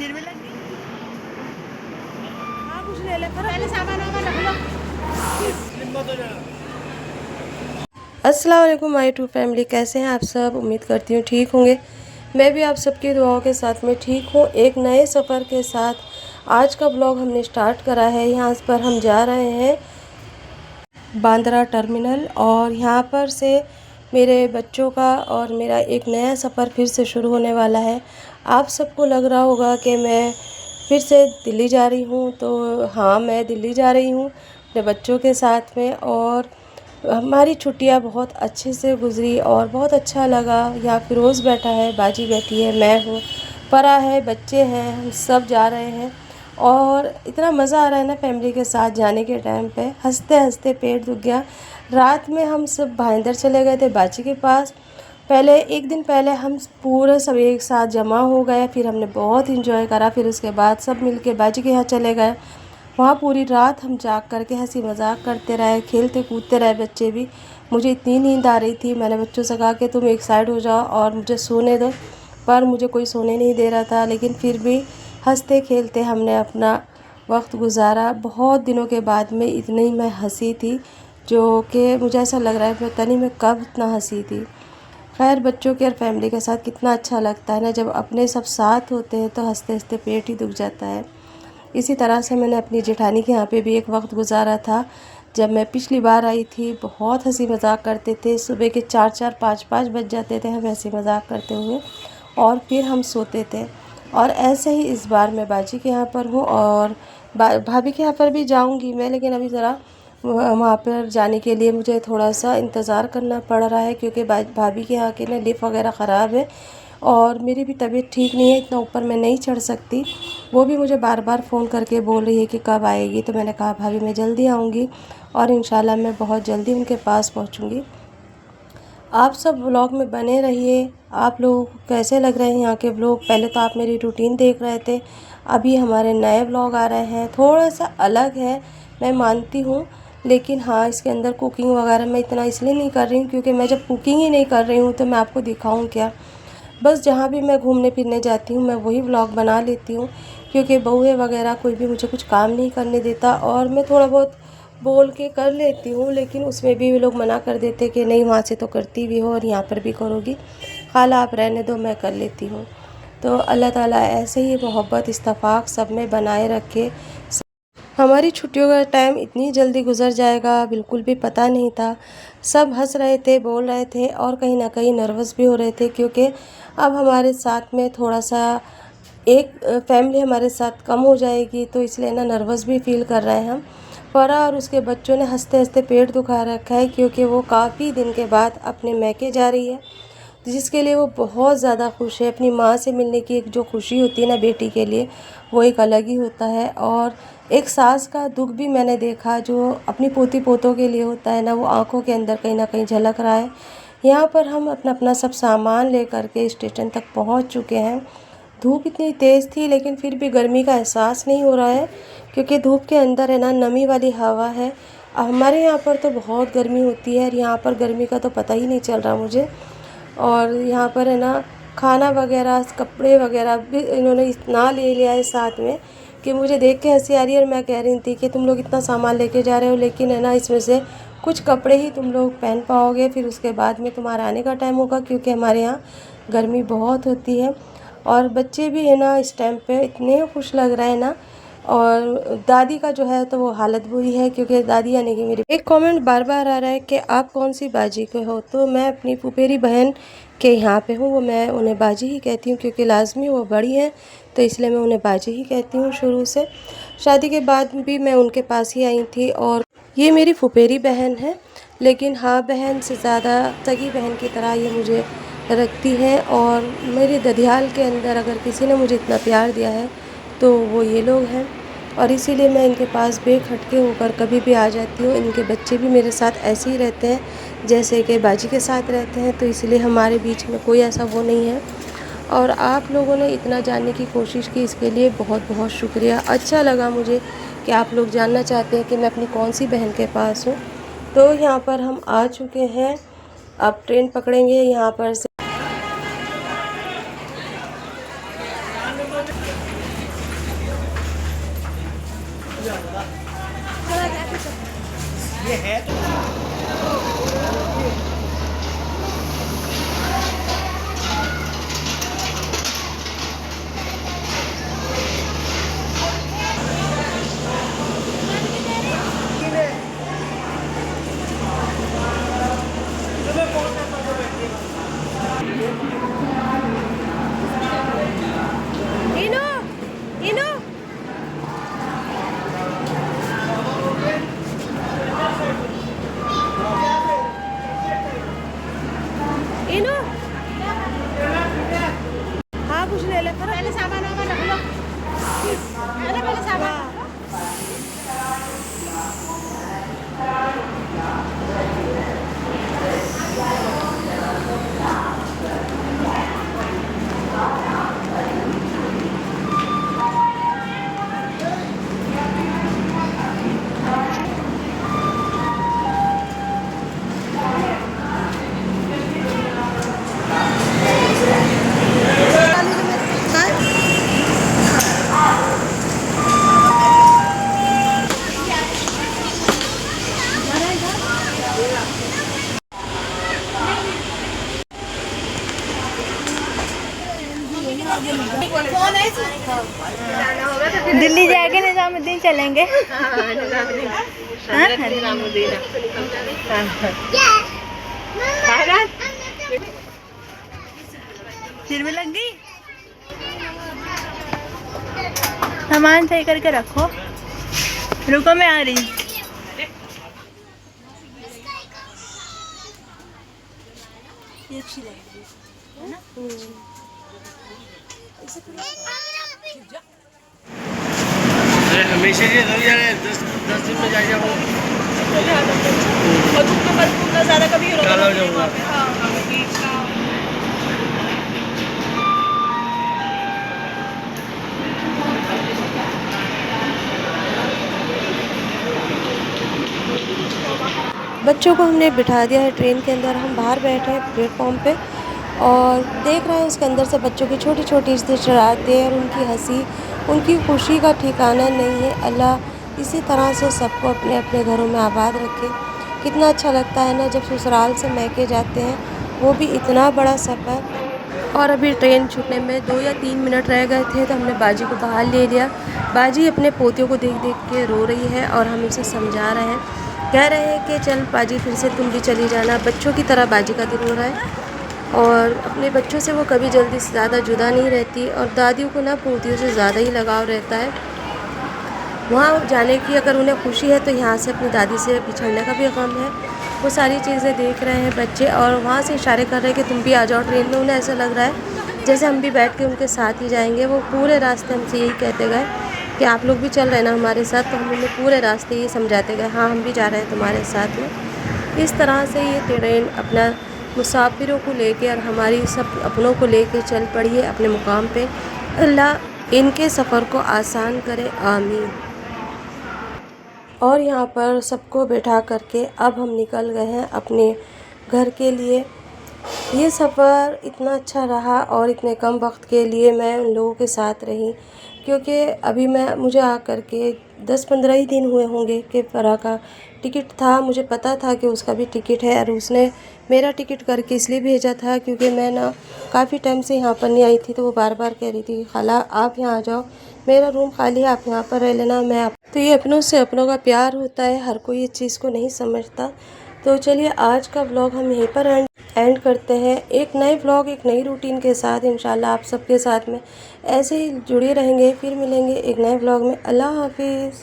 फिर भी लगी। हाँ कुछ ले ले, पहले सामान वामान रख लो। अस्सलाम वालेकुम माय टू फैमिली, कैसे हैं आप सब? उम्मीद करती हूँ ठीक होंगे। मैं भी आप सबकी दुआओं के साथ में ठीक हूँ। एक नए सफ़र के साथ आज का ब्लॉग हमने स्टार्ट करा है। यहाँ पर हम जा रहे हैं बांद्रा टर्मिनल और यहाँ पर से मेरे बच्चों का और मेरा एक नया सफ़र फिर से शुरू होने वाला है। आप सबको लग रहा होगा कि मैं फिर से दिल्ली जा रही हूँ, तो हाँ, मैं दिल्ली जा रही हूँ अपने बच्चों के साथ में। और हमारी छुट्टियाँ बहुत अच्छे से गुज़री और बहुत अच्छा लगा। यहाँ फ़िरोज़ बैठा है, बाजी बैठी है, मैं हूँ, परा है, बच्चे हैं, हम सब जा रहे हैं। और इतना मज़ा आ रहा है ना फैमिली के साथ जाने के टाइम पे, हंसते हंसते पेट दुख गया। रात में हम सब भाईंदर चले गए थे बाजी के पास। पहले एक दिन पहले हम पूरे सब एक साथ जमा हो गए, फिर हमने बहुत इंजॉय करा। फिर उसके बाद सब मिल के बाजी के यहाँ चले गए। वहाँ पूरी रात हम जाग करके हंसी मजाक करते रहे, खेलते कूदते रहे, बच्चे भी। मुझे इतनी नींद आ रही थी, मैंने बच्चों से कहा कि तुम एक साइड हो जाओ और मुझे सोने दो, पर मुझे कोई सोने नहीं दे रहा था। लेकिन फिर भी हंसते खेलते हमने अपना वक्त गुजारा। बहुत दिनों के बाद में इतनी मैं हंसी थी, जो कि मुझे ऐसा लग रहा है पता नहीं मैं कब इतना हंसी थी। खैर, बच्चों के और फैमिली के साथ कितना अच्छा लगता है ना, जब अपने सब साथ होते हैं तो हंसते हंसते पेट ही दुख जाता है। इसी तरह से मैंने अपनी जेठानी के यहाँ पे भी एक वक्त गुजारा था। जब मैं पिछली बार आई थी, बहुत हंसी मजाक करते थे। सुबह के 4-4 5-5 बज जाते थे हम हंसी मजाक करते हुए, और फिर हम सोते थे। और ऐसे ही इस बार मैं बाजी के यहाँ पर हूँ और भाभी के यहाँ पर भी जाऊँगी मैं, लेकिन अभी ज़रा वहाँ पर जाने के लिए मुझे थोड़ा सा इंतज़ार करना पड़ रहा है, क्योंकि भाभी के यहाँ के ना लिफ्ट वगैरह ख़राब है और मेरी भी तबीयत ठीक नहीं है, इतना ऊपर मैं नहीं चढ़ सकती। वो भी मुझे बार बार फ़ोन करके बोल रही है कि कब आएगी, तो मैंने कहा भाभी मैं जल्दी आऊँगी और इंशाल्लाह मैं बहुत जल्दी उनके पास पहुँचूँगी। आप सब व्लॉग में बने रहिए। आप लोगों को कैसे लग रहे हैं यहाँ के व्लॉग? पहले तो आप मेरी रूटीन देख रहे थे, अभी हमारे नए व्लॉग आ रहे हैं। थोड़ा सा अलग है, मैं मानती हूँ, लेकिन हाँ, इसके अंदर कुकिंग वगैरह मैं इतना इसलिए नहीं कर रही हूँ क्योंकि मैं जब कुकिंग ही नहीं कर रही हूँ तो मैं आपको दिखाऊँ क्या। बस जहाँ भी मैं घूमने फिरने जाती हूँ मैं वही व्लॉग बना लेती हूँ, क्योंकि बहुएँ वगैरह कोई भी मुझे कुछ काम नहीं करने देता। और मैं थोड़ा बहुत बोल के कर लेती हूँ, लेकिन उसमें भी वे लोग मना कर देते कि नहीं, वहाँ से तो करती भी हो और यहाँ पर भी करोगी, खाला आप रहने दो, मैं कर लेती हूँ। तो अल्लाह ताला ऐसे ही मोहब्बत इत्तेफाक सब में बनाए रखे। हमारी छुट्टियों का टाइम इतनी जल्दी गुजर जाएगा बिल्कुल भी पता नहीं था। सब हंस रहे थे, बोल रहे थे और कहीं ना कहीं नर्वस भी हो रहे थे, क्योंकि अब हमारे साथ में थोड़ा सा एक फैमिली हमारे साथ कम हो जाएगी, तो इसलिए ना नर्वस भी फील कर रहे हैं हम। फरा और उसके बच्चों ने हंसते हंसते पेट दुखा रखा है, क्योंकि वो काफ़ी दिन के बाद अपने मैके जा रही है, जिसके लिए वो बहुत ज़्यादा खुश है। अपनी माँ से मिलने की एक जो खुशी होती है ना बेटी के लिए, वो एक अलग ही होता है। और एक सास का दुख भी मैंने देखा जो अपनी पोती पोतों के लिए होता है ना, वो आंखों के अंदर कहीं ना कहीं झलक रहा है। यहाँ पर हम अपना अपना सब सामान लेकर के स्टेशन तक पहुँच चुके हैं। धूप इतनी तेज़ थी, लेकिन फिर भी गर्मी का एहसास नहीं हो रहा है, क्योंकि धूप के अंदर है ना नमी वाली हवा है। हमारे यहाँ पर तो बहुत गर्मी होती है और यहाँ पर गर्मी का तो पता ही नहीं चल रहा मुझे। और यहाँ पर है ना खाना वगैरह, कपड़े वगैरह भी इन्होंने इतना ले लिया है साथ में कि मुझे देख के हंसी आ रही है। और मैं कह रही थी कि तुम लोग इतना सामान लेके जा रहे हो, लेकिन है ना इसमें से कुछ कपड़े ही तुम लोग पहन पाओगे, फिर उसके बाद में तुम्हारा आने का टाइम होगा, क्योंकि हमारे यहाँ गर्मी बहुत होती है। और बच्चे भी है ना इस टाइम पे इतने खुश लग रहे हैं ना। और दादी का जो है तो वो हालत बुरी है, क्योंकि दादी यानी कि मेरी। एक कमेंट बार बार आ रहा है कि आप कौन सी बाजी के हो, तो मैं अपनी फुफेरी बहन के यहाँ पे हूँ। वो मैं उन्हें बाजी ही कहती हूँ, क्योंकि लाजमी वो बड़ी हैं, तो इसलिए मैं उन्हें बाजी ही कहती हूँ शुरू से। शादी के बाद भी मैं उनके पास ही आई थी। और ये मेरी फुफेरी बहन है, लेकिन हाँ, बहन से ज़्यादा सगी बहन की तरह ये मुझे रखती है। और मेरे ददियाल के अंदर अगर किसी ने मुझे इतना प्यार दिया है तो वो ये लोग हैं, और इसीलिए मैं इनके पास बेखटके होकर कभी भी आ जाती हूँ। इनके बच्चे भी मेरे साथ ऐसे ही रहते हैं जैसे कि बाजी के साथ रहते हैं, तो इसलिए हमारे बीच में कोई ऐसा वो नहीं है। और आप लोगों ने इतना जानने की कोशिश की, इसके लिए बहुत बहुत शुक्रिया। अच्छा लगा मुझे कि आप लोग जानना चाहते हैं कि मैं अपनी कौन सी बहन के पास हूँ। तो यहाँ पर हम आ चुके हैं, अब ट्रेन पकड़ेंगे यहाँ पर से। ये है तो इनो इनो इनो हाँ कुछ ले ले पहले सामान वामान रख लो पहले सामान दिल्ली जाके निजामुद्दीन चलेंगे। सिर में लग गई। सामान सही करके रखो। रुको मैं आ रही। ये अच्छी लगेगी है ना? अरे हमेशा ये धर जा रहे हैं 10 दिन में जाएगा वो और धूप में बस ज़्यादा कभी काला हो जाऊंगा। बच्चों को हमने बिठा दिया है ट्रेन के अंदर। हम बाहर बैठे हैं प्लेटफॉर्म पे और देख रहे हैं उसके अंदर से बच्चों की छोटी छोटी सी शरारतें और उनकी हंसी, उनकी खुशी का ठिकाना नहीं है। अल्लाह इसी तरह से सबको अपने अपने घरों में आबाद रखे। कितना अच्छा लगता है ना जब ससुराल से मैके जाते हैं, वो भी इतना बड़ा सफ़र। और अभी ट्रेन छूटने में 2 या 3 मिनट रह गए थे तो हमने बाजी को बाहर ले लिया। बाजी अपने पोतियों को देख देख के रो रही है और हम उसे समझा रहे हैं, कह रहे हैं कि चल बाजी फिर से तुम भी चली जाना। बच्चों की तरह बाजी का दिल हो रहा है और अपने बच्चों से वो कभी जल्दी से ज़्यादा जुदा नहीं रहती और दादियों को ना पोतियों से ज़्यादा ही लगाव रहता है। वहाँ जाने की अगर उन्हें खुशी है तो यहाँ से अपनी दादी से बिछड़ने का भी गम है। वो सारी चीज़ें देख रहे हैं बच्चे और वहाँ से इशारे कर रहे हैं कि तुम भी आ जाओ ट्रेन में। उन्हें ऐसा लग रहा है जैसे हम भी बैठ के उनके साथ ही जाएंगे। वो पूरे रास्ते हमसे यही कहते गए कि आप लोग भी चल रहे ना हमारे साथ, तो हम उन्हें पूरे रास्ते ये समझाते गए हाँ हम भी जा रहे हैं तुम्हारे साथ में। इस तरह से ये ट्रेन अपना मुसाफिरों को लेके और हमारी सब अपनों को लेके चल पड़ी है अपने मुकाम पे। अल्लाह इनके सफ़र को आसान करे, आमीन। और यहाँ पर सबको बैठा करके अब हम निकल गए हैं अपने घर के लिए। ये सफ़र इतना अच्छा रहा और इतने कम वक्त के लिए मैं उन लोगों के साथ रही, क्योंकि अभी मुझे आकर के 10-15 ही दिन हुए होंगे कि फ़रा का टिकट था। मुझे पता था कि उसका भी टिकट है और उसने मेरा टिकट करके इसलिए भेजा था क्योंकि मैं ना काफ़ी टाइम से यहाँ पर नहीं आई थी। तो वो बार बार कह रही थी खाला आप यहाँ आ जाओ, मेरा रूम खाली है, आप यहाँ पर रह लेना। तो ये अपनों से अपनों का प्यार होता है, हर कोई इस चीज़ को नहीं समझता। तो चलिए आज का व्लॉग हम यहीं पर एंड करते हैं। एक नए व्लॉग एक नई रूटीन के साथ इंशाल्लाह आप सबके साथ में ऐसे ही जुड़े रहेंगे। फिर मिलेंगे एक नए व्लॉग में। अल्लाह हाफिज़।